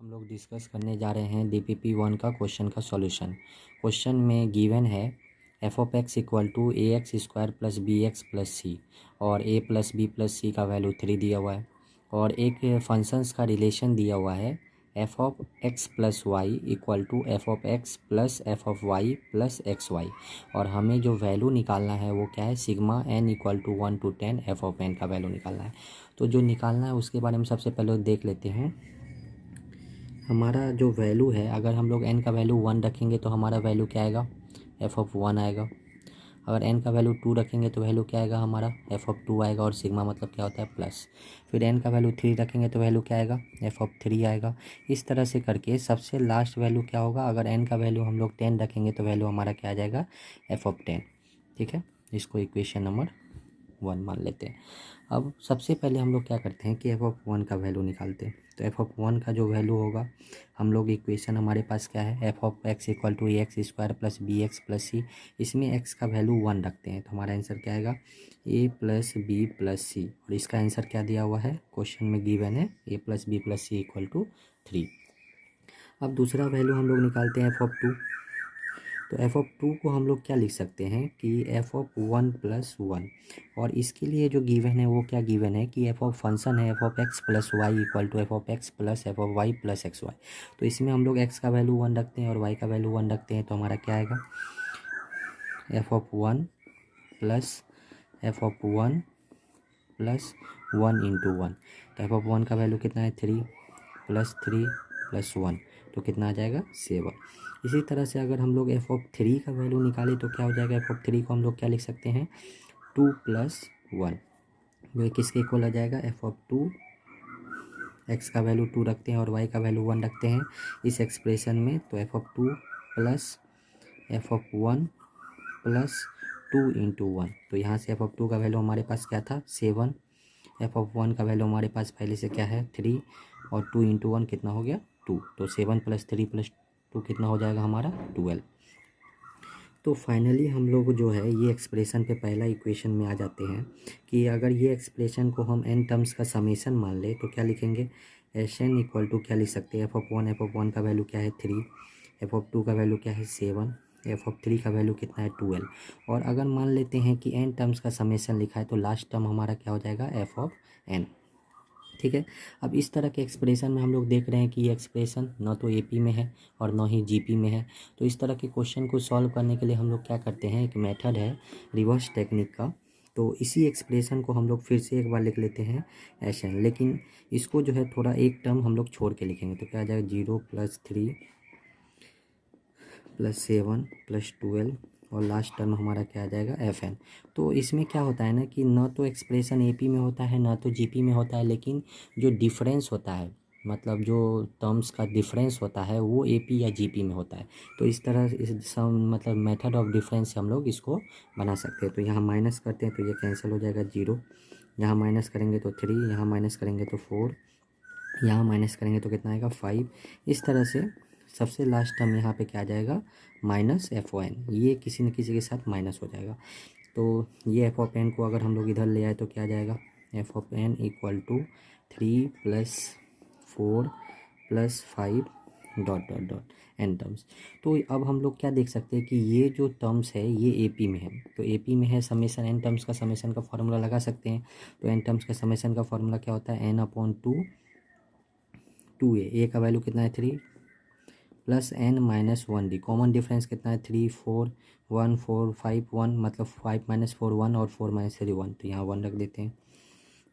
हम लोग डिस्कस करने जा रहे हैं DPP 1 का क्वेश्चन का सॉल्यूशन। क्वेश्चन में गिवन है F of X equal to A X square plus B X plus C और A plus B plus C का वैल्यू 3 दिया हुआ है और एक फंक्शंस का रिलेशन दिया हुआ है F of X plus Y equal to F of X plus F of Y plus X Y और हमें जो वैल्यू निकालना है वो क्या है, sigma N equal to 1 to 10 F of N का वैल्यू निकालना है। तो जो निकालना है उसके बारे में सबसे पहले देख लेते हैं। हमारा जो वैल्यू है, अगर हम लोग n का वैल्यू 1 रखेंगे तो हमारा वैल्यू क्या आएगा, एफ ऑफ 1 आएगा। अगर n का वैल्यू 2 रखेंगे तो वैल्यू क्या आएगा, हमारा एफ ऑफ 2 आएगा। और सिग्मा मतलब क्या होता है, प्लस। फिर n का वैल्यू 3 रखेंगे तो वैल्यू क्या आएगा, एफ ऑफ 3 आएगा। इस तरह से करके सबसे लास्ट वैल्यू क्या होगा, अगर n का वैल्यू हम लोग 10 रखेंगे तो वैल्यू हमारा क्या आ जाएगा, एफ ऑफ 10। ठीक है, इसको इक्वेशन नंबर 1 मान लेते हैं। अब सबसे पहले हम लोग क्या करते हैं कि एफ ऑफ 1 का वैल्यू निकालते हैं। तो एफ ऑफ 1 का जो वैल्यू होगा, हम लोग इक्वेशन हमारे पास क्या है, F of X equal to A X square plus B X plus C. इसमें एक्स का वैल्यू 1 रखते हैं तो हमारा आंसर क्या आएगा, ए प्लस बी प्लस सी। और इसका आंसर क्या दिया हुआ है, क्वेश्चन में गिवन है A plus B plus C equal to 3। अब दूसरा वैल्यू हम लोग निकालते हैं एफ ऑफ 2। तो एफ ऑफ 2 को हम लोग क्या लिख सकते हैं कि एफ ऑफ 1 प्लस 1। और इसके लिए जो गिवन है वो क्या गिवन है कि एफ ऑफ फंक्शन है F of X plus Y equal to F of X plus F of Y plus X Y. तो इसमें हम लोग एक्स का वैल्यू 1 रखते हैं और वाई का वैल्यू 1 रखते हैं तो हमारा क्या आएगा, F of 1 plus F of 1 plus 1 into 1। तो एफ ऑफ 1 का वैल्यू कितना है, 3 प्लस 1, तो कितना आ जाएगा, 7। इसी तरह से अगर हम लोग एफ ऑफ 3 का वैल्यू निकालें तो क्या हो जाएगा, एफ ऑफ 3 को हम लोग क्या लिख सकते हैं, 2 प्लस 1, जो किसके इक्वल आ जाएगा, एफ ऑफ 2। एक्स का वैल्यू 2 रखते हैं और वाई का वैल्यू 1 रखते हैं इस एक्सप्रेशन में। तो F of 2 plus F of 1 plus 2 into 1। तो यहाँ से एफ ऑफ 2 का वैल्यू हमारे पास क्या था, 7। एफ ऑफ 1 का वैल्यू हमारे पास पहले से क्या है, 3। और 2 इंटू 1 कितना हो गया, 2। तो 7 प्लस 3 प्लस 2 कितना हो जाएगा हमारा, 12। तो फाइनली हम लोग जो है ये एक्सप्रेशन पे पहला इक्वेशन में आ जाते हैं कि अगर ये एक्सप्रेशन को हम n टर्म्स का समेशन मान ले तो क्या लिखेंगे, एस एन इक्वल टू क्या लिख सकते हैं, एफ ऑफ 1 का वैल्यू क्या है, 3। एफ ऑफ 2 का वैल्यू क्या है, 7। एफ ऑफ 3 का वैल्यू कितना है, 12। और अगर मान लेते हैं कि n टर्म्स का समेशन लिखा है तो लास्ट टर्म हमारा क्या हो जाएगा, एफ ऑफ n। ठीक है, अब इस तरह के एक्सप्रेशन में हम लोग देख रहे हैं कि ये एक्सप्रेशन न तो एपी में है और न ही जीपी में है। तो इस तरह के क्वेश्चन को सॉल्व करने के लिए हम लोग क्या करते हैं, एक मेथड है रिवर्स टेक्निक का। तो इसी एक्सप्रेशन को हम लोग फिर से एक बार लिख लेते हैं एस एन, लेकिन इसको जो है थोड़ा एक टर्म हम लोग छोड़ के लिखेंगे। तो क्या आ जाएगा, 0 प्लस 3 प्लस 7 प्लस 12 और लास्ट टर्म हमारा क्या आ जाएगा, एफ एन। तो इसमें क्या होता है ना कि न तो एक्सप्रेशन एपी में होता है न तो जीपी में होता है, लेकिन जो डिफरेंस होता है, मतलब जो टर्म्स का डिफरेंस होता है वो एपी या जीपी में होता है। तो इस तरह इस मतलब मेथड ऑफ डिफरेंस से हम लोग इसको बना सकते हैं। तो यहाँ माइनस करते हैं तो ये कैंसिल हो जाएगा, 0। यहाँ माइनस करेंगे तो 3, यहाँ माइनस करेंगे तो 4, यहाँ माइनस करेंगे तो कितना आएगा, 5। इस तरह से सबसे लास्ट टर्म यहाँ पे क्या आ जाएगा, माइनस एफ ओ एन। ये किसी न किसी के साथ माइनस हो जाएगा। तो ये एफ ऑफ एन को अगर हम लोग इधर ले आए तो क्या आ जाएगा, F of N equal to 3 plus 4 plus 5 dot dot dot N terms. तो अब हम लोग क्या देख सकते हैं कि ये जो टर्म्स है ये एपी में है। तो एपी में है, समेशन एन टर्म्स का समेशन का फॉर्मूला लगा सकते हैं। तो एन टर्म्स का समेशन का फॉर्मूला क्या होता है, एन अपॉन 2 ए का वैल्यू कितना है, 3 plus N minus 1 D. Common difference कितना है, 3 4 1 4 5 1, मतलब 5 माइनस 4 1 और 4 माइनस 3 1। तो यहाँ 1 रख देते हैं,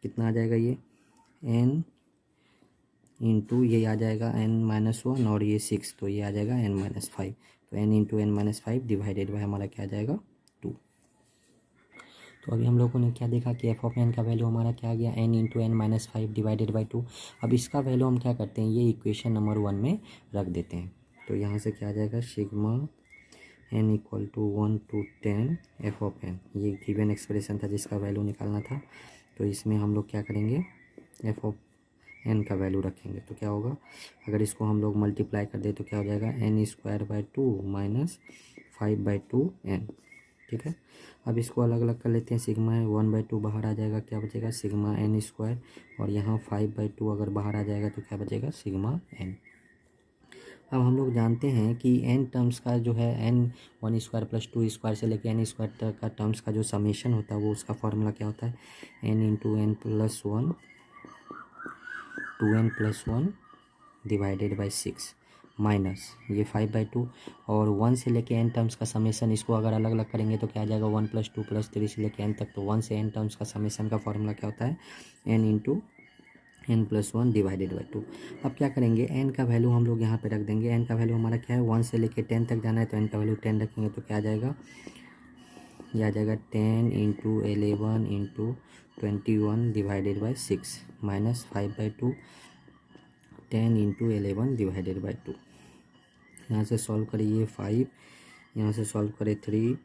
कितना आ जाएगा ये, एन इंटू ये आ जाएगा एन माइनस 1 और ये 6, तो ये आ जाएगा एन माइनस 5। तो N into N minus 5 divided by हमारा क्या आ जाएगा, 2। तो अभी हम लोगों ने क्या देखा कि एफ ऑफ एन का वैल्यू हमारा क्या आ गया, N into N minus 5 divided by 2। अब इसका वैल्यू हम क्या करते हैं, ये इक्वेशन नंबर 1 में रख देते हैं। तो यहाँ से क्या आ जाएगा, sigma N equal to 1 to 10 F of N. ये गिवन एक्सप्रेशन था जिसका वैल्यू निकालना था। तो इसमें हम लोग क्या करेंगे, एफ ऑफ एन का वैल्यू रखेंगे। तो क्या होगा, अगर इसको हम लोग मल्टीप्लाई कर दे तो क्या हो जाएगा, N square by 2 minus 5/2 N. ठीक है, अब इसको अलग अलग कर लेते हैं। सिग्मा है 1/2 बाहर आ जाएगा, क्या बचेगा, सिग्मा एन स्क्वायर। और यहाँ 5/2 अगर बाहर आ जाएगा तो क्या बचेगा, सिग्मा एन। अब हम लोग जानते हैं कि n टर्म्स का जो है n1² + 2² से लेके n² तक का टर्म्स का जो समेशन होता है वो उसका फॉर्मूला क्या होता है n × n + 1 2n + 1 divided by 6 minus ये 5/2 और 1 से लेके n टर्म्स का समेशन, इसको अगर अलग अलग करेंगे तो क्या आ जाएगा 1 + 2 + 3 से लेके n तक। तो 1 से n टर्म्स का समेशन का फॉर्मूला क्या होता है n × n + 1 डिवाइडेड बाई 2। अब क्या करेंगे n का वैल्यू हम लोग यहाँ पे रख देंगे। n का वैल्यू हमारा क्या है 1 से लेके 10 तक जाना है तो n का वैल्यू 10 रखेंगे तो क्या आ जाएगा, ये आ जाएगा 10 × 11 × 21 divided by 6 minus 5/2 10 × 11 divided by 2। यहाँ से सॉल्व करिए 5, यहाँ से सॉल्व करें 3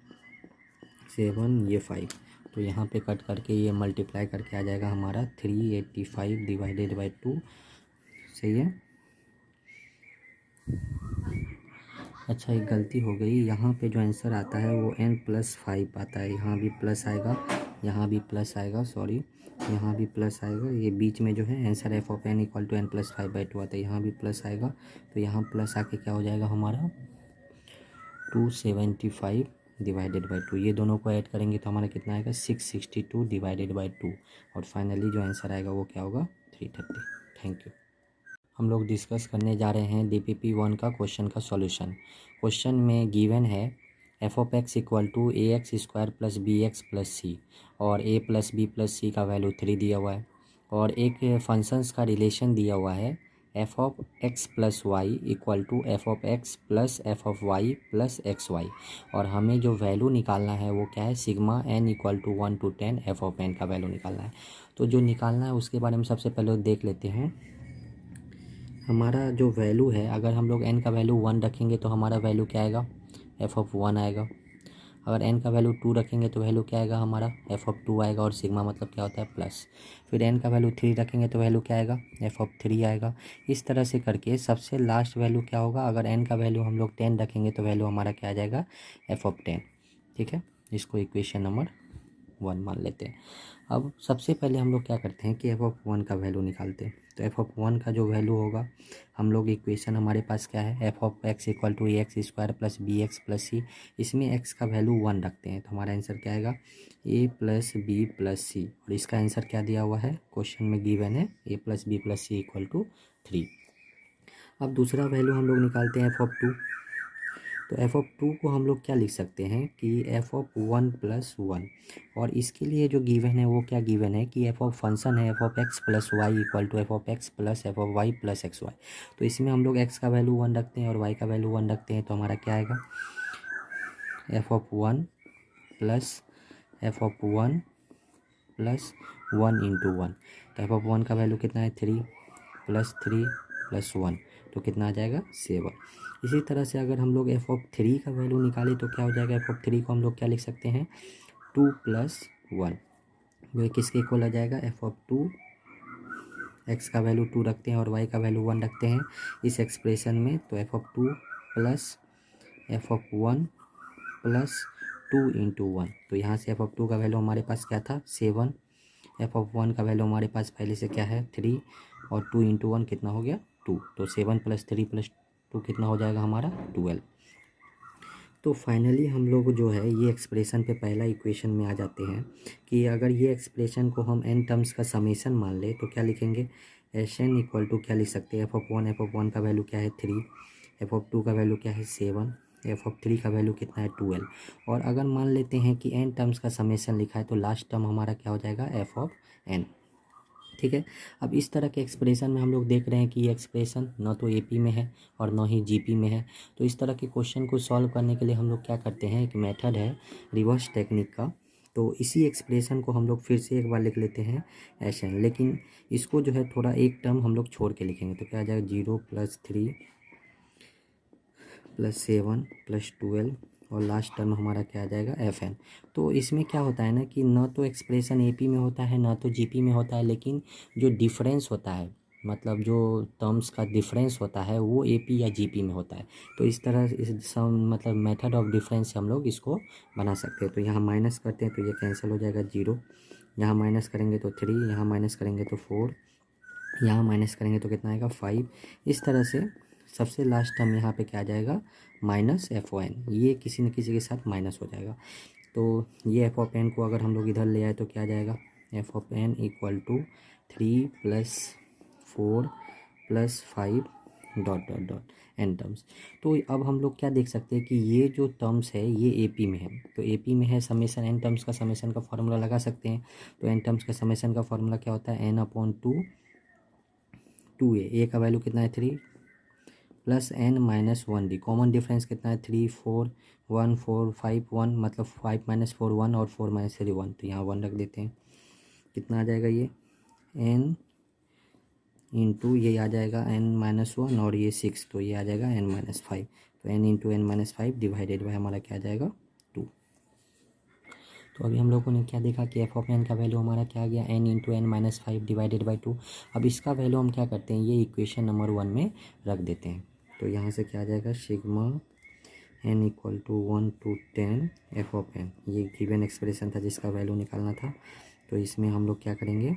7 ये 5, तो यहाँ पे कट करके ये मल्टीप्लाई करके आ जाएगा हमारा 385 डिवाइडेड बाई 2। सही है। अच्छा एक गलती हो गई, यहाँ पे जो आंसर आता है वो n+5 आता है। यहाँ भी प्लस आएगा, यहाँ भी प्लस आएगा, सॉरी यहाँ भी प्लस आएगा। ये बीच में जो है आंसर f(n) = n+5/2 आता है, यहाँ भी प्लस आएगा। तो यहाँ प्लस आके क्या हो जाएगा हमारा 275 डिवाइडेड बाई 2। ये दोनों को ऐड करेंगे तो हमारा कितना आएगा 662 डिवाइडेड बाई 2। और फाइनली जो आंसर आएगा वो क्या होगा 330। Thank you. हम लोग डिस्कस करने जा रहे हैं DPP1 का क्वेश्चन का सॉल्यूशन। क्वेश्चन में गिवन है f(x) = ax² + bx + c और a + b + c का वैल्यू 3 दिया हुआ है और एक फंक्शंस का रिलेशन दिया हुआ है f(x + y) = f(x + f(y + xy) और हमें जो वैल्यू निकालना है वो क्या है सिग्मा n = 1 to 10 f(n) का वैल्यू निकालना है। तो जो निकालना है उसके बारे में सबसे पहले देख लेते हैं। हमारा जो वैल्यू है, अगर हम लोग n का वैल्यू 1 रखेंगे तो हमारा वैल्यू क्या आएगा f(1) आएगा। अगर n का वैल्यू 2 रखेंगे तो वैल्यू क्या आएगा हमारा f(2) आएगा। और सिग्मा मतलब क्या होता है प्लस। फिर n का वैल्यू 3 रखेंगे तो वैल्यू क्या आएगा f(3) आएगा। इस तरह से करके सबसे लास्ट वैल्यू क्या होगा, अगर n का वैल्यू हम लोग 10 रखेंगे तो वैल्यू हमारा क्या आ जाएगा f(10). ठीक है, इसको इक्वेशन नंबर 1 मान लेते हैं। अब सबसे पहले हम लोग क्या करते हैं कि f(1) का वैल्यू निकालते हैं। तो f(1) का जो वैल्यू होगा, हम लोग इक्वेशन हमारे पास क्या है f(x) = ax² + bx + c। इसमें x का वैल्यू 1 रखते हैं तो हमारा आंसर क्या आएगा a + b + c। और इसका आंसर क्या दिया हुआ है क्वेश्चन में गिवन है a + b + c = 3। अब दूसरा वैल्यू हम लोग निकालते हैं f(2). तो f(2) को हम लोग क्या लिख सकते हैं कि f(1 + 1) और इसके लिए जो गिवन है वो क्या गिवन है कि फंक्शन है f(x + y) = f(x + f(y + xy)। तो इसमें हम लोग x का वैल्यू 1 रखते हैं और y का वैल्यू 1 रखते हैं तो हमारा क्या आएगा f(1 + f(1 + 1 × 1)। तो f(1) का वैल्यू कितना है 3 + 3 + 1, तो कितना आ जाएगा 7। इसी तरह से अगर हम लोग f(3) का वैल्यू निकालें तो क्या हो जाएगा f(3) को हम लोग क्या लिख सकते हैं 2 + 1, जो किसके इक्वल आ जाएगा f(2)। x का वैल्यू 2 रखते हैं और y का वैल्यू 1 रखते हैं इस एक्सप्रेशन में, तो f(2 + f(1 + 2 × 1)। तो यहाँ से f(2) का वैल्यू हमारे पास क्या था 7, f(1) का वैल्यू हमारे पास पहले से क्या है 3 और 2 × 1 कितना हो गया 2। तो 7 + 3 + 2 कितना हो जाएगा हमारा 12। तो फाइनली हम लोग जो है ये एक्सप्रेशन पे पहला इक्वेशन में आ जाते हैं कि अगर ये एक्सप्रेशन को हम n टर्म्स का समेशन मान ले तो क्या लिखेंगे Sn = क्या लिख सकते हैं f(1) का वैल्यू क्या है 3, f(2) का वैल्यू क्या है 7, f(3) का वैल्यू कितना है 12। और अगर मान लेते हैं कि n टर्म्स का समेशन लिखा है तो लास्ट टर्म हमारा क्या हो जाएगा f(n). ठीक है, अब इस तरह के एक्सप्रेशन में हम लोग देख रहे हैं कि ये एक्सप्रेशन न तो एपी में है और न ही जीपी में है। तो इस तरह के क्वेश्चन को सॉल्व करने के लिए हम लोग क्या करते हैं, एक मेथड है रिवर्स टेक्निक का। तो इसी एक्सप्रेशन को हम लोग फिर से एक बार लिख लेते हैं Sn, लेकिन इसको जो है थोड़ा एक टर्म हम लोग छोड़ के लिखेंगे। तो क्या आ जाएगा 0 + 3 + 7 + 12 और लास्ट टर्म हमारा क्या आ जाएगा Fn। तो इसमें क्या होता है ना कि न तो एक्सप्रेशन एपी में होता है न तो जीपी में होता है, लेकिन जो डिफरेंस होता है मतलब जो टर्म्स का डिफरेंस होता है वो एपी या जीपी में होता है। तो इस तरह इस मतलब मेथड ऑफ डिफरेंस से हम लोग इसको बना सकते हैं। तो यहाँ माइनस करते हैं तो ये कैंसिल हो जाएगा 0, यहाँ माइनस करेंगे तो 3, यहाँ माइनस करेंगे तो 4, यहाँ माइनस करेंगे तो कितना आएगा 5। इस तरह से सबसे लास्ट टर्म यहाँ पे क्या आ जाएगा, माइनस एफ ओ एन, ये किसी न किसी के साथ माइनस हो जाएगा। तो ये एफ ऑफ एन को अगर हम लोग इधर ले आए तो क्या आ जाएगा, F of N equal to 3 + 4 + 5 dot dot dot N terms. तो अब हम लोग क्या देख सकते हैं कि ये जो टर्म्स है ये एपी में है, तो एपी में है, समेसन एन टर्म्स का समेसन का फॉर्मूला लगा सकते हैं। तो एन टर्म्स का समेसन का फॉर्मूला क्या होता है, n/2 2a का वैल्यू कितना है 3 plus n minus 1d, common difference कितना है 3 4 1 4 5 1, मतलब 5 - 4 1 और 4 - 3 1, तो यहाँ 1 रख देते हैं। कितना आ जाएगा ये n इंटू ये आ जाएगा n-1 और ये 6, तो ये आ जाएगा n-5, तो n into n-5 divided by हमारा क्या आ जाएगा 2। तो अभी हम लोगों ने क्या देखा कि एफ ऑफ एन का वैल्यू हमारा क्या आ गया, n into n-5 divided by 2। अब इसका वैल्यू हम क्या करते हैं, ये इक्वेशन नंबर 1 में रख देते हैं। तो यहाँ से क्या आ जाएगा, sigma n equal to 1 to 10 F of N, ये गिवन एक्सप्रेशन था जिसका वैल्यू निकालना था। तो इसमें हम लोग क्या करेंगे,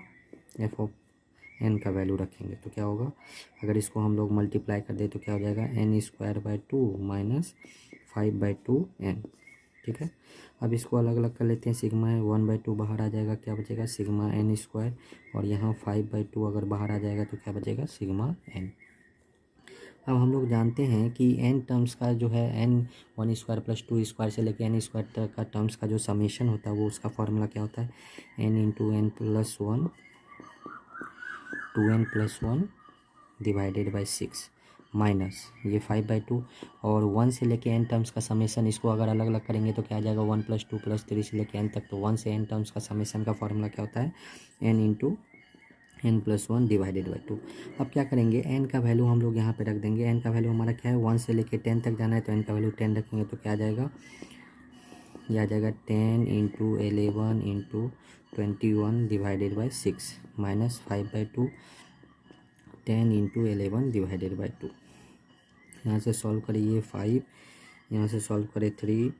एफ ऑफ एन का वैल्यू रखेंगे तो क्या होगा, अगर इसको हम लोग मल्टीप्लाई कर दे तो क्या हो जाएगा, n²/2 माइनस 5/2 n। ठीक है, अब इसको अलग अलग कर लेते हैं। सिग्मा है 1/2 बाहर आ जाएगा, क्या बचेगा सिग्मा n², और यहाँ 5/2 अगर बाहर आ जाएगा तो क्या बचेगा सिग्मा n। अब हम लोग जानते हैं कि n टर्म्स का जो है n² + 2² से लेके n² तक का टर्म्स का जो समेशन होता है वो उसका फॉर्मूला क्या होता है, n into n + 1 2n + 1 divided by 6 minus ये 5/2, और 1 से लेके n टर्म्स का समेसन, इसको अगर अलग अलग करेंगे तो क्या आ जाएगा 1 + 2 + 3 से लेके n तक, तो 1 से n टर्म्स का समेसन का फॉर्मूला क्या होता है, n into n + 1 divided by 2। अब क्या करेंगे, n का वैल्यू हम लोग यहाँ पे रख देंगे। n का वैल्यू हमारा क्या है, 1 से लेके 10 तक जाना है, तो n का वैल्यू 10 रखेंगे तो क्या आ जाएगा, ये आ जाएगा 10 into 11 into 21 divided by 6 minus 5/2 10 into 11 divided by 2। यहाँ से सॉल्व करिए 5, यहाँ से सॉल्व करें 3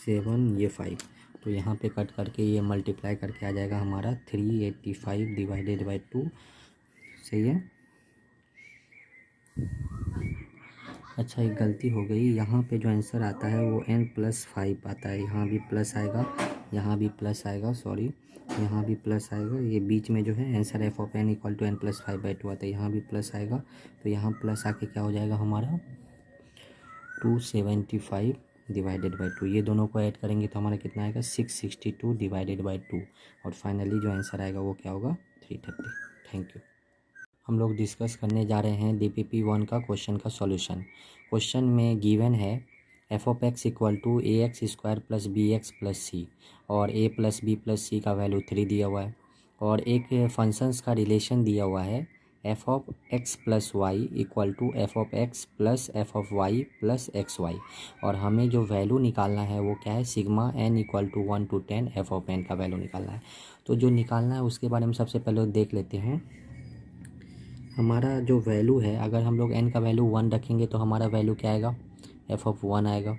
7, ये 5, तो यहाँ पे कट करके ये मल्टीप्लाई करके आ जाएगा हमारा 385 डिवाइडेड बाई 2। सही है। अच्छा, एक गलती हो गई, यहाँ पे जो आंसर आता है वो n+5 आता है, यहाँ भी प्लस आएगा, यहाँ भी प्लस आएगा, सॉरी यहाँ भी प्लस आएगा, ये बीच में जो है answer F of N equal to n+5/2 आता है, यहाँ भी प्लस आएगा, तो यहाँ प्लस आके क्या हो जाएगा हमारा 275 डिवाइडेड बाई 2, ये दोनों को ऐड करेंगे तो हमारा कितना आएगा 662 डिवाइडेड बाई 2, और फाइनली जो आंसर आएगा वो क्या होगा 330। Thank you. हम लोग डिस्कस करने जा रहे हैं DPP 1 का क्वेश्चन का सॉल्यूशन। क्वेश्चन में गिवन है F of X equal to ax² + bx + c, और a + b + c का वैल्यू 3 दिया हुआ है, और एक फंक्शंस का रिलेशन दिया हुआ है F of X + Y equal to F of X + F of Y + xy, और हमें जो वैल्यू निकालना है वो क्या है, sigma n equal to 1 to 10 F of n का वैल्यू निकालना है। तो जो निकालना है उसके बारे में सबसे पहले देख लेते हैं। हमारा जो वैल्यू है, अगर हम लोग n का वैल्यू 1 रखेंगे तो हमारा वैल्यू क्या आएगा, एफ ऑफ 1 आएगा।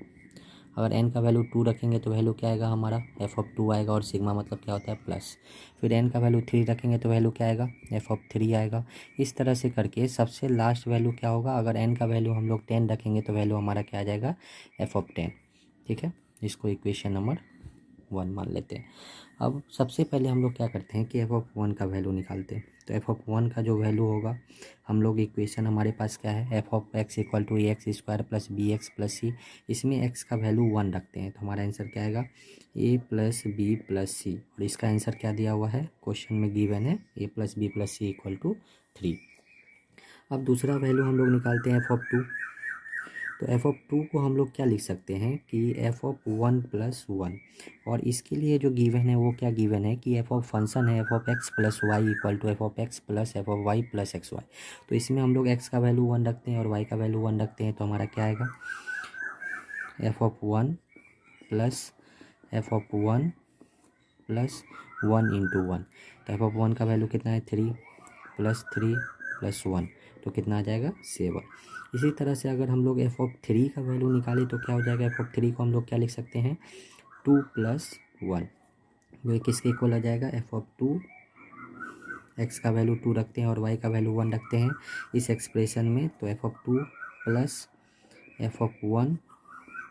अगर n का वैल्यू 2 रखेंगे तो वैल्यू क्या आएगा हमारा, एफ ऑफ 2 आएगा, और सिग्मा मतलब क्या होता है प्लस। फिर n का वैल्यू 3 रखेंगे तो वैल्यू क्या आएगा, एफ ऑफ 3 आएगा। इस तरह से करके सबसे लास्ट वैल्यू क्या होगा, अगर n का वैल्यू हम लोग 10 रखेंगे तो वैल्यू हमारा क्या आ जाएगा, एफ ऑफ 10। ठीक है, इसको इक्वेशन नंबर 1 मान लेते हैं। अब सबसे पहले हम लोग क्या करते हैं कि एफ ऑफ 1 का वैल्यू निकालते हैं। तो एफ ऑफ 1 का जो वैल्यू होगा, हम लोग इक्वेशन हमारे पास क्या है, F of X equal to ax² + bx + c, इसमें x का वैल्यू 1 रखते हैं, तो हमारा आंसर क्या आएगा a + b + c, और इसका आंसर क्या दिया हुआ है, क्वेश्चन में गिवन है a + b + c equal to 3। अब दूसरा वैल्यू हम लोग निकालते हैं एफ ऑफ 2। तो एफ ऑफ 2 को हम लोग क्या लिख सकते हैं कि एफ ऑफ 1 + 1, और इसके लिए जो गिवन है वो क्या गिवन है कि एफ ऑफ फंक्शन है F of X + Y equal to F of X + F of Y + xy। तो इसमें हम लोग x का वैल्यू 1 रखते हैं और y का वैल्यू 1 रखते हैं, तो हमारा क्या आएगा F of 1 + F of 1 + 1 into 1। तो एफ ऑफ 1 का वैल्यू कितना है 3 + 3 + 1, तो कितना आ जाएगा 7। इसी तरह से अगर हम लोग एफ ऑफ 3 का वैल्यू निकालें तो क्या हो जाएगा, एफ ऑफ 3 को हम लोग क्या लिख सकते हैं 2 + 1, जो किसके इक्वल आ जाएगा, एफ ऑफ 2 एक्स का वैल्यू 2 रखते हैं और वाई का वैल्यू 1 रखते हैं इस एक्सप्रेशन में, तो F of 2 plus F of 1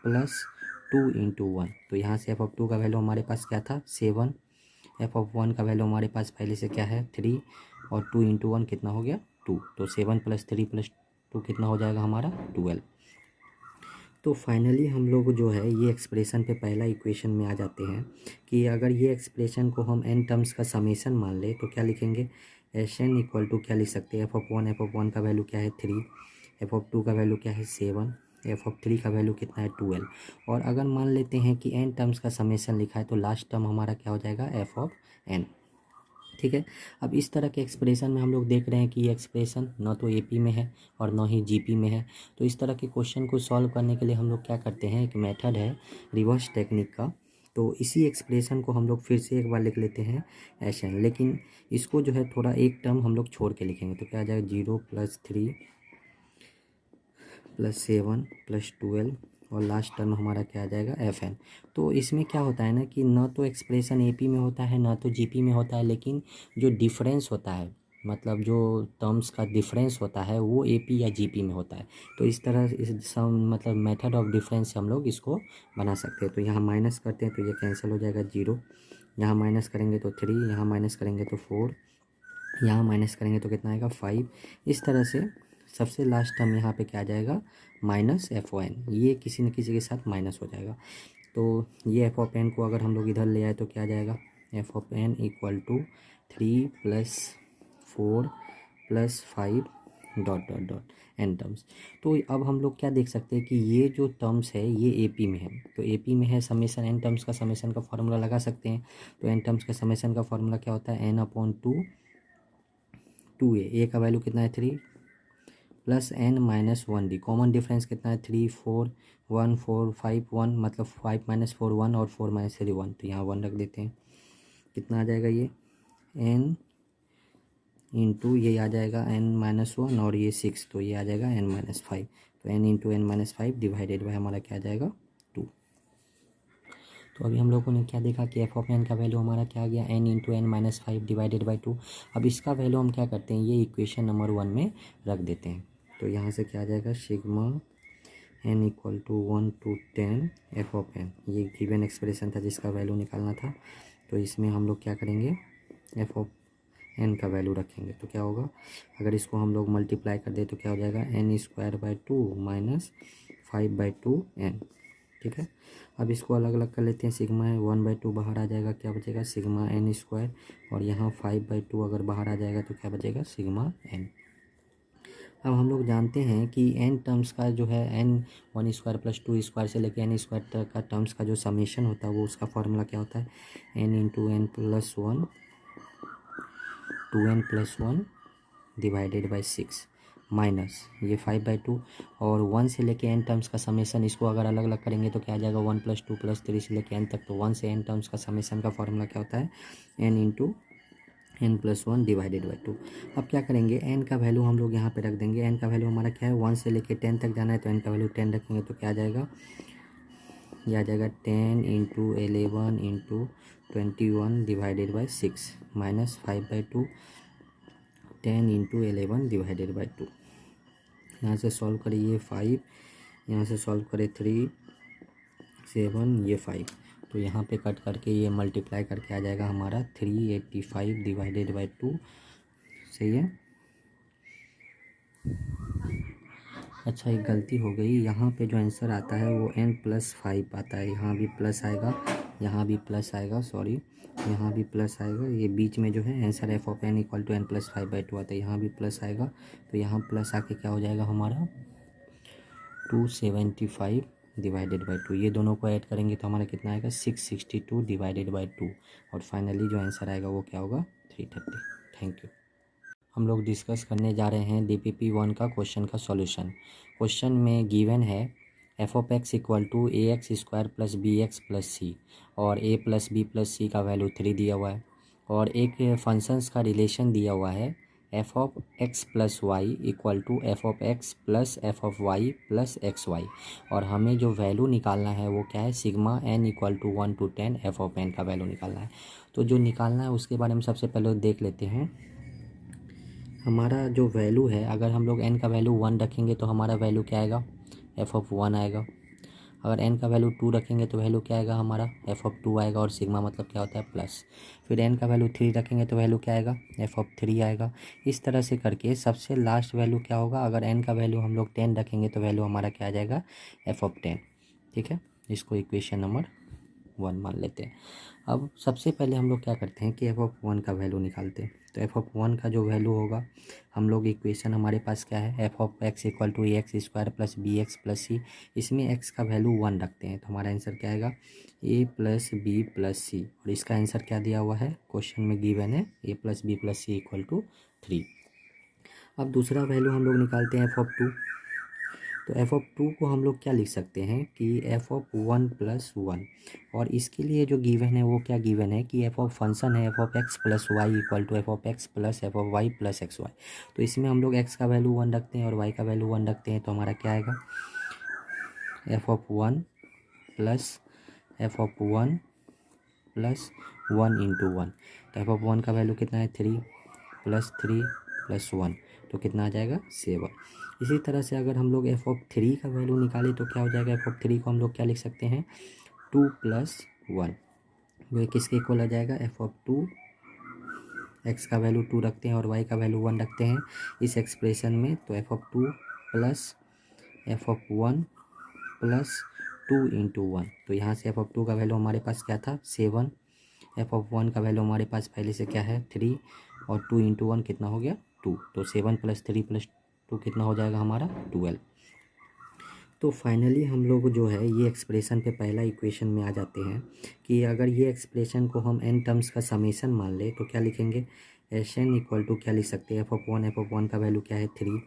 plus 2 into 1। तो यहाँ से एफ ऑफ 2 का वैल्यू हमारे पास क्या था 7, एफ ऑफ 1 का वैल्यू हमारे पास पहले से क्या है 3, और 2 इंटू 1 कितना हो गया 2। तो 7 प्लस 3 प्लस 2 कितना हो जाएगा हमारा 12। तो फाइनली हम लोग जो है ये एक्सप्रेशन पे पहला इक्वेशन में आ जाते हैं कि अगर ये एक्सप्रेशन को हम n टर्म्स का समेशन मान ले तो क्या लिखेंगे, एस एन इक्वल टू क्या लिख सकते हैं, एफ ऑफ 1 का वैल्यू क्या है 3, एफ ऑफ 2 का वैल्यू क्या है 7, एफ ऑफ 3 का वैल्यू कितना है 12। और अगर मान लेते हैं कि n टर्म्स का समेशन लिखा है तो लास्ट टर्म हमारा क्या हो जाएगा एफ ऑफ n। ठीक है। अब इस तरह के एक्सप्रेशन में हम लोग देख रहे हैं कि ये एक्सप्रेशन ना तो एपी में है और ना ही जीपी में है। तो इस तरह के क्वेश्चन को सॉल्व करने के लिए हम लोग क्या करते हैं, एक मेथड है रिवर्स टेक्निक का। तो इसी एक्सप्रेशन को हम लोग फिर से एक बार लिख लेते हैं एस एन, लेकिन इसको जो है थोड़ा एक टर्म हम लोग छोड़ के लिखेंगे। तो क्या आ जाएगा 0 + 3 + 7 + 12 और लास्ट टर्म हमारा क्या आ जाएगा एफ एन। तो इसमें क्या होता है ना कि ना तो एक्सप्रेशन एपी में होता है ना तो जीपी में होता है, लेकिन जो डिफरेंस होता है मतलब जो टर्म्स का डिफरेंस होता है वो एपी या जीपी में होता है। तो इस तरह इस सम मतलब मेथड ऑफ डिफरेंस से हम लोग इसको बना सकते हैं। तो यहाँ माइनस करते हैं तो ये कैंसिल हो जाएगा 0, यहाँ माइनस करेंगे तो 3, यहाँ माइनस करेंगे तो 4, यहाँ माइनस करेंगे तो कितना आएगा 5। इस तरह से सबसे लास्ट टर्म यहाँ पे क्या आ जाएगा माइनस एफ ओ एन, ये किसी न किसी के साथ माइनस हो जाएगा। तो ये एफ ऑफ एन को अगर हम लोग इधर ले आए तो क्या आ जाएगा F of N equal to 3 + 4 + 5 dot dot dot N terms. तो अब हम लोग क्या देख सकते हैं कि ये जो टर्म्स है ये एपी में है। तो एपी में है समेशन एन टर्म्स का समेशन का फॉर्मूला लगा सकते हैं। तो एन टर्म्स का समेशन का फॉर्मूला क्या होता है n/2 2a, ए का वैल्यू कितना है 3 + n - 1d, कॉमन डिफरेंस कितना है 3 4 1 4 5 1, मतलब 5 - 4 1 और 4 - 3 1। तो यहाँ 1 रख देते हैं, कितना आ जाएगा ये n इंटू ये आ जाएगा n - 1 और ये 6, तो ये आ जाएगा n - 5। तो n into n - 5 divided by हमारा क्या आ जाएगा 2। तो अभी हम लोगों ने क्या देखा कि एफ ऑफ एन का वैल्यू हमारा क्या आ गया n into n - 5 divided by 2। अब इसका वैल्यू हम क्या करते हैं ये इक्वेशन नंबर 1 में रख देते हैं। तो यहाँ से क्या आ जाएगा sigma n equal to 1 to 10 F of N, ये गिवन एक्सप्रेशन था जिसका वैल्यू निकालना था। तो इसमें हम लोग क्या करेंगे एफ ऑफ एन का वैल्यू रखेंगे। तो क्या होगा अगर इसको हम लोग मल्टीप्लाई कर दे तो क्या हो जाएगा n²/2 - 5/2 n। ठीक है। अब इसको अलग अलग कर लेते हैं, सिग्मा 1/2 बाहर आ जाएगा, क्या बचेगा सिग्मा n², और यहाँ 5/2 अगर बाहर आ जाएगा तो क्या बचेगा सिग्मा n। अब हम लोग जानते हैं कि n टर्म्स का जो है n² + 2² से लेके n² तक का टर्म्स का जो समेशन होता है वो उसका फॉर्मूला क्या होता है n into n + 1 2n + 1 divided by 6 minus ये 5/2 और 1 से लेके n टर्म्स का समेशन, इसको अगर अलग अलग करेंगे तो क्या आ जाएगा 1 + 2 + 3 से लेके n तक। तो 1 से n टर्म्स का समेशन का फॉर्मूला क्या होता है n into n + 1 divided by 2। अब क्या करेंगे n का वैल्यू हम लोग यहाँ पे रख देंगे। n का वैल्यू हमारा क्या है 1 से लेके 10 तक जाना है, तो n का वैल्यू 10 रखेंगे तो क्या आ जाएगा ये आ जाएगा 10 into 11 into 21 divided by 6 minus 5/2 10 into 11 divided by 2। यहाँ से सॉल्व करें ये 5, यहाँ से सॉल्व करें 3 7 ये 5, तो यहाँ पे कट करके ये मल्टीप्लाई करके आ जाएगा हमारा 385 डिवाइडेड बाई 2। सही है। अच्छा एक गलती हो गई, यहाँ पे जो आंसर आता है वो n+5 आता है, यहाँ भी प्लस आएगा, यहाँ भी प्लस आएगा, सॉरी यहाँ भी प्लस आएगा। ये बीच में जो है answer F of n equal to n+5/2 आता है, यहाँ भी प्लस आएगा। तो यहाँ प्लस आके क्या हो जाएगा हमारा 275 डिवाइडेड बाई 2, ये दोनों को ऐड करेंगे तो हमारा कितना आएगा 662 डिवाइडेड बाई 2, और फाइनली जो आंसर आएगा वो क्या होगा 330। Thank you. हम लोग डिस्कस करने जा रहे हैं DPP 1 का क्वेश्चन का सॉल्यूशन। क्वेश्चन में गिवन है F of X equal to ax² + bx + c और a + b + c का वैल्यू 3 दिया हुआ है, और एक फंक्शंस का रिलेशन दिया हुआ है F of X + Y equal to F of X + F of Y + xy, और हमें जो वैल्यू निकालना है वो क्या है sigma n equal to 1 to 10 F of n का वैल्यू निकालना है। तो जो निकालना है उसके बारे में सबसे पहले देख लेते हैं। हमारा जो वैल्यू है, अगर हम लोग n का वैल्यू 1 रखेंगे तो हमारा वैल्यू क्या आएगा, f(1) आएगा। अगर n का वैल्यू 2 रखेंगे तो वैल्यू क्या आएगा हमारा, f(2) आएगा। और सिग्मा मतलब क्या होता है, प्लस। फिर n का वैल्यू 3 रखेंगे तो वैल्यू क्या आएगा, f(3) आएगा। इस तरह से करके सबसे लास्ट वैल्यू क्या होगा, अगर n का वैल्यू हम लोग 10 रखेंगे तो वैल्यू हमारा क्या आ जाएगा, f(10). ठीक है, इसको इक्वेशन नंबर 1 मान लेते हैं। अब सबसे पहले हम लोग क्या करते हैं कि f(1) का वैल्यू निकालते हैं। तो f(1) का जो वैल्यू होगा, हम लोग इक्वेशन हमारे पास क्या है, f(x) = ax² + bx + c। इसमें x का वैल्यू 1 रखते हैं तो हमारा आंसर क्या आएगा, a + b + c। और इसका आंसर क्या दिया हुआ है, क्वेश्चन में गिवन है a + b + c = 3। अब दूसरा वैल्यू हम लोग निकालते हैं f(2). तो f(2) को हम लोग क्या लिख सकते हैं कि f(1 + 1)। और इसके लिए जो गिवन है वो क्या गिवन है कि फंक्शन है f(x + y) = f(x + f(y + xy)। तो इसमें हम लोग x का वैल्यू 1 रखते हैं और y का वैल्यू 1 रखते हैं तो हमारा क्या आएगा, f(1 + f(1 + 1 × 1)। तो f(1) का वैल्यू कितना है, 3 + 3 + 1, तो कितना आ जाएगा, 7। इसी तरह से अगर हम लोग f(3) का वैल्यू निकालें तो क्या हो जाएगा, f(3) को हम लोग क्या लिख सकते हैं, 2 + 1। वो किसके इक्वल आ जाएगा, f(2), x का वैल्यू 2 रखते हैं और y का वैल्यू 1 रखते हैं इस एक्सप्रेशन में। तो f(2 + f(1 + 2 × 1)। तो यहाँ से f(2) का वैल्यू हमारे पास क्या था, 7। f(1) का वैल्यू हमारे पास पहले से क्या है, 3। और 2 × 1 कितना हो गया, 2। तो 7 + 3 + 2 कितना हो जाएगा हमारा, 12। तो फाइनली हम लोग जो है ये एक्सप्रेशन पे पहला इक्वेशन में आ जाते हैं कि अगर ये एक्सप्रेशन को हम n टर्म्स का समेशन मान ले तो क्या लिखेंगे, Sn = क्या लिख सकते हैं, f(1) का वैल्यू क्या है, 3।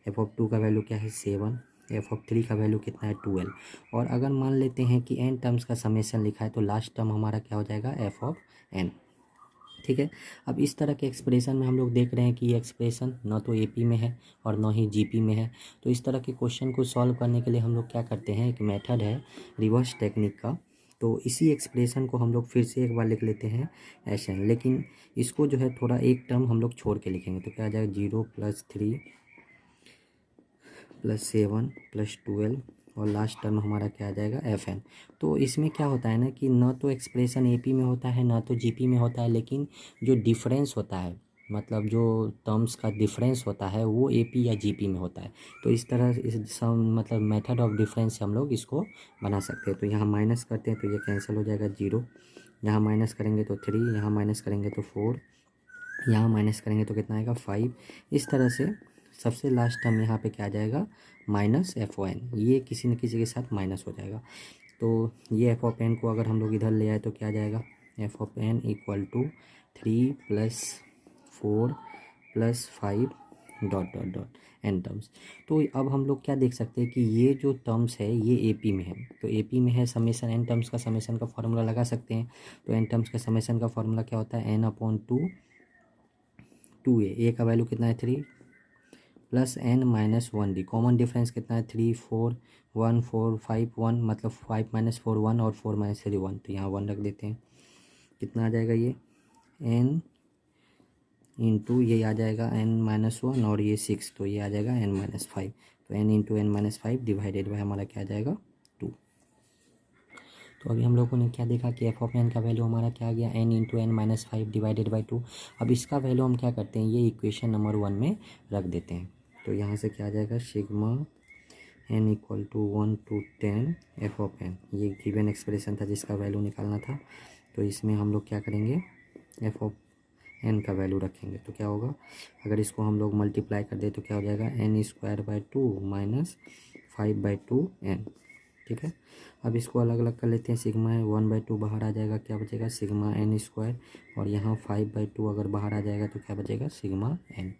f(2) का वैल्यू क्या है, 7। f(3) का वैल्यू कितना है, 12। और अगर मान लेते हैं कि n टर्म्स का समेशन लिखा है तो लास्ट टर्म हमारा क्या हो जाएगा, f(n). ठीक है, अब इस तरह के एक्सप्रेशन में हम लोग देख रहे हैं कि ये एक्सप्रेशन न तो एपी में है और न ही जीपी में है। तो इस तरह के क्वेश्चन को सॉल्व करने के लिए हम लोग क्या करते हैं, एक मेथड है रिवर्स टेक्निक का। तो इसी एक्सप्रेशन को हम लोग फिर से एक बार लिख लेते हैं Sn, लेकिन इसको जो है थोड़ा एक टर्म हम लोग छोड़ के लिखेंगे। तो क्या आ जाएगा, 0 + 3 + 7 + 12 और लास्ट टर्म हमारा क्या आ जाएगा, Fn। तो इसमें क्या होता है ना कि न तो एक्सप्रेशन एपी में होता है ना तो जीपी में होता है, लेकिन जो डिफरेंस होता है, मतलब जो टर्म्स का डिफरेंस होता है वो एपी या जीपी में होता है। तो इस तरह इस मतलब मेथड ऑफ डिफरेंस से हम लोग इसको बना सकते हैं। तो यहाँ माइनस करते हैं तो ये कैंसिल हो जाएगा, 0। यहाँ माइनस करेंगे तो 3, यहाँ माइनस करेंगे तो 4, यहाँ माइनस करेंगे तो कितना आएगा, 5। इस तरह से सबसे लास्ट टर्म यहाँ पे क्या आ जाएगा, -f(n). ये किसी न किसी के साथ माइनस हो जाएगा। तो ये f(n) को अगर हम लोग इधर ले आए तो क्या आ जाएगा, f(n) = 3 + 4 + 5 ... n टर्म्स। तो अब हम लोग क्या देख सकते हैं कि ये जो टर्म्स है ये एपी में है। तो एपी में है, समेशन n टर्म्स का समेशन का फॉर्मूला लगा सकते हैं। तो n टर्म्स का समेशन का फॉर्मूला क्या होता है, n/2 2a। a का वैल्यू कितना है, 3 + n - 1d। कॉमन डिफरेंस कितना है, 3 4 1 4 5 1, मतलब 5 - 4 1 और 4 - 3 1। तो यहाँ 1 रख देते हैं। कितना आ जाएगा ये, n × ये आ जाएगा n - 1 और ये 6, तो ये आ जाएगा n - 5। तो n × n - 5 डिवाइडेड बाय हमारा क्या आ जाएगा, 2। तो अभी हम लोगों ने क्या देखा कि f(n) का वैल्यू हमारा क्या आ गया, n × n - 5 डिवाइडेड बाई 2। अब इसका वैल्यू हम क्या करते हैं, ये इक्वेशन नंबर 1 में रख देते हैं। तो यहाँ से क्या आ जाएगा, सिग्मा n = 1 to 10 f(n). ये गिवन एक्सप्रेशन था जिसका वैल्यू निकालना था। तो इसमें हम लोग क्या करेंगे, f(n) का वैल्यू रखेंगे। तो क्या होगा, अगर इसको हम लोग मल्टीप्लाई कर दे तो क्या हो जाएगा, n²/2 - 5/2n। ठीक है, अब इसको अलग अलग कर लेते हैं। सिग्मा 1/2 बाहर आ जाएगा, क्या बचेगा, सिग्मा n²। और यहाँ 5/2 अगर बाहर आ जाएगा तो क्या बचेगा, सिग्मा n।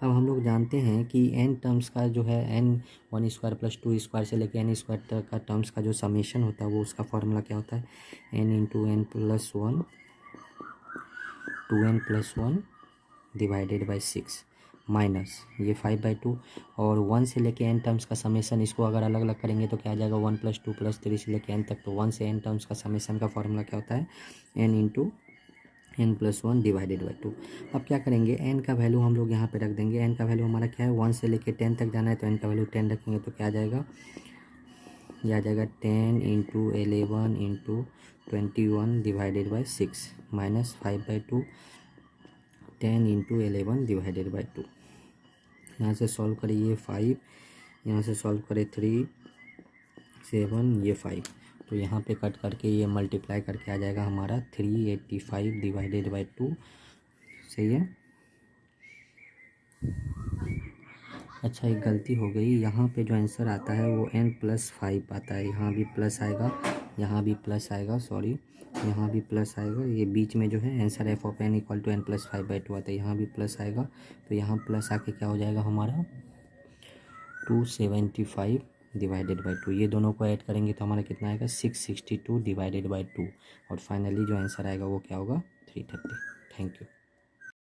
अब हम लोग जानते हैं कि n टर्म्स का जो है n² + 2² से लेकर n² तक का टर्म्स का जो समेशन होता है वो उसका फॉर्मूला क्या होता है, n × n + 1 2n + 1 divided by 6 minus ये 5/2 और 1 से लेके n टर्म्स का समेशन, इसको अगर अलग अलग करेंगे तो क्या आ जाएगा, 1 + 2 + 3 से लेके n तक। तो 1 से n टर्म्स का समेशन का फॉर्मूला क्या होता है, n × n+1 डिवाइडेड बाई 2। अब क्या करेंगे, n का वैल्यू हम लोग यहाँ पे रख देंगे। n का वैल्यू हमारा क्या है, 1 से लेके 10 तक जाना है, तो n का वैल्यू 10 रखेंगे तो क्या आ जाएगा, ये आ जाएगा 10 × 11 × 21 डिवाइडेड बाई 6 -5/2 10 × 11 डिवाइडेड बाई 2। यहाँ से सॉल्व करिए 5, यहाँ से सॉल्व करें 3 7, ये 5, तो यहाँ पे कट करके ये मल्टीप्लाई करके आ जाएगा हमारा 385 डिवाइडेड बाई 2। सही है। अच्छा, एक गलती हो गई, यहाँ पे जो आंसर आता है वो n+5 आता है। यहाँ भी प्लस आएगा, यहाँ भी प्लस आएगा, सॉरी यहाँ भी प्लस आएगा। ये बीच में जो है आंसर f(n) = n+5/2 आता है, यहाँ भी प्लस आएगा। तो यहाँ प्लस आके क्या हो जाएगा हमारा 275 डिवाइडेड बाई 2। ये दोनों को ऐड करेंगे तो हमारा कितना आएगा 662 डिवाइडेड बाई 2। और फाइनली जो आंसर आएगा वो क्या होगा 330। Thank you.